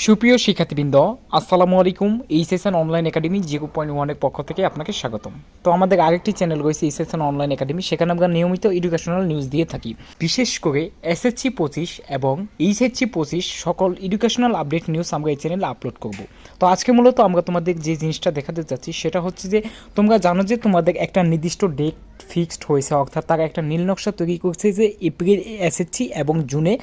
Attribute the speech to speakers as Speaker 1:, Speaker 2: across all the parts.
Speaker 1: সুপ্রিয় শিক্ষার্থীবৃন্দ, আসসালামু আলাইকুম। এই সেশন অনলাইন একাডেমি 0.1 পক্ষ থেকে আপনাকে স্বাগতম। তো আমাদের আরেকটি চ্যানেল রয়েছে এই সেশন অনলাইন একাডেমি, সেখানে আমরা নিয়মিত এডুকেশনাল নিউজ দিয়ে থাকি। বিশেষ করে এসএসসি 25 এবং এইচএসসি 25 সকল এডুকেশনাল আপডেট নিউজ আমরা এই চ্যানেলে আপলোড করব। তো আজকে মূলত আমরা তোমাদের যে জিনিসটা দেখাতে যাচ্ছি সেটা হচ্ছে যে তোমরা জানো যে তোমাদের একটা নির্দিষ্ট ডেট ফিক্সড হয়েছে, অর্থাৎ তারা একটা নীল নকশা তৈরি করছে যে এপ্রিল এসএসসি এবং জুনে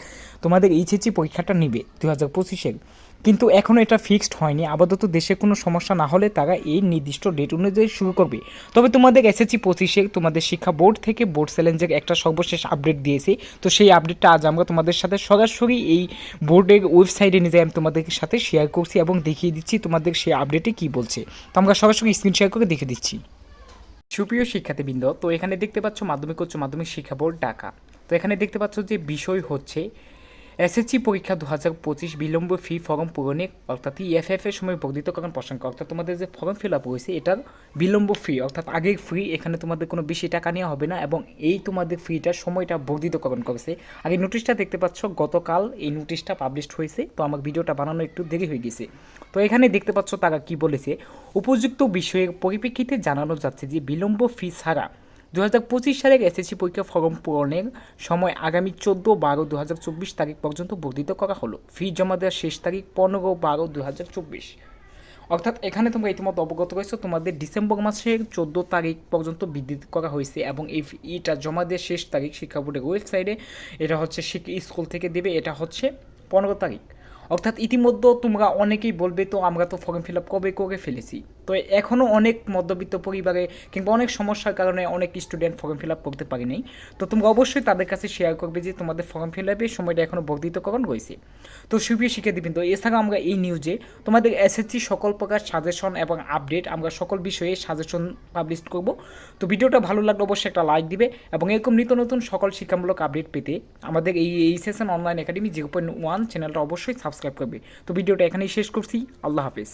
Speaker 1: তোমাদের এইচএসসি পরীক্ষাটা নিবে 2025-এর। কিন্তু এখনও এটা ফিক্সড হয়নি। আপাতত দেশে কোনো সমস্যা না হলে তারা এই নির্দিষ্ট ডেট অনুযায়ী শুরু করবে। তবে তোমাদের এসএসসি 25-এ তোমাদের শিক্ষা বোর্ড থেকে বোর্ড চ্যালেঞ্জের একটা সর্বশেষ আপডেট দিয়েছে। তো সেই আপডেটটা আজ আমরা তোমাদের সাথে সরাসরি এই বোর্ডের ওয়েবসাইটে নিয়ে আমি তোমাদের সাথে শেয়ার করছি এবং দেখিয়ে দিচ্ছি তোমাদের সেই আপডেটে কী বলছে। তো আমরা সরাসরি স্ক্রিন শেয়ার করে দেখে দিচ্ছি। সুপ্রিয় শিক্ষার্থীবৃন্দ, তো এখানে দেখতে পাচ্ছ মাধ্যমিক উচ্চ মাধ্যমিক শিক্ষা বোর্ড ঢাকা। তো এখানে দেখতে পাচ্ছ যে বিষয় হচ্ছে এসএসসি পরীক্ষা 2025 বিলম্ব ফি ফর্ম পূরণে, অর্থাৎ ইএফএফ এর সময় বর্ধিতকরণ প্রসঙ্গ, অর্থাৎ তোমাদের যে ফর্ম ফিল আপ হয়েছে এটার বিলম্ব ফি, অর্থাৎ আগের ফ্রি, এখানে তোমাদের কোনো বেশি টাকা নেওয়া হবে না এবং এই তোমাদের ফিটার সময়টা বর্ধিতকরণ করেছে। আর এই নোটিশটা দেখতে পাচ্ছ গতকাল এই নোটিশটা পাবলিশড হয়েছে। তো আমার ভিডিওটা বানানো একটু দেরি হয়ে গেছে। তো এখানে দেখতে পাচ্ছ তারা কি বলেছে, উপযুক্ত বিষয়ের পরিপ্রেক্ষিতে জানানো যাচ্ছে যে বিলম্ব ফি ছাড়া 2025 সালের এসএসসি পরীক্ষা ফর্ম পূরণের সময় আগামী 14/12/2024 তারিখ পর্যন্ত বর্ধিত করা হলো। ফি জমা দেওয়ার শেষ তারিখ 15/12/2024। অর্থাৎ এখানে তোমরা ইতিমধ্যে অবগত রয়েছে তোমাদের ডিসেম্বর মাসের 14 তারিখ পর্যন্ত বৃদ্ধি করা হয়েছে এবং এটা জমা দেওয়ার শেষ তারিখ শিক্ষা বোর্ডের ওয়েবসাইটে, এটা হচ্ছে স্কুল থেকে দেবে, এটা হচ্ছে 15 তারিখ। অর্থাৎ ইতিমধ্যে তোমরা অনেকেই বলবে তো আমরা তো ফর্ম ফিল আপ কবে করে ফেলেছি। তো এখনও অনেক মধ্যবিত্ত পরিবারে কিংবা অনেক সমস্যার কারণে অনেক স্টুডেন্ট ফর্ম ফিল আপ করতে পারেনি। তো তোমরা অবশ্যই তাদের কাছে শেয়ার করবে যে তোমাদের ফর্ম ফিল আপের সময়টা এখনও বর্ধিতকরণ রয়েছে। তো সুপ্রিয় শিক্ষার্থীবৃন্দ, এছাড়া আমরা এই নিউজে তোমাদের এসএসসি সকল প্রকার সাজেশন এবং আপডেট, আমরা সকল বিষয়ে সাজেশন পাবলিশ করব। তো ভিডিওটা ভালো লাগলে অবশ্যই একটা লাইক দিবে এবং এরকম নিত্য নতুন সকল শিক্ষামূলক আপডেট পেতে আমাদের এই সেশন অনলাইন একাডেমি 0.1 চ্যানেলটা অবশ্যই সাবস্ক্রাইব করবে। তো ভিডিওটা এখানেই শেষ করছি। আল্লাহ হাফেজ।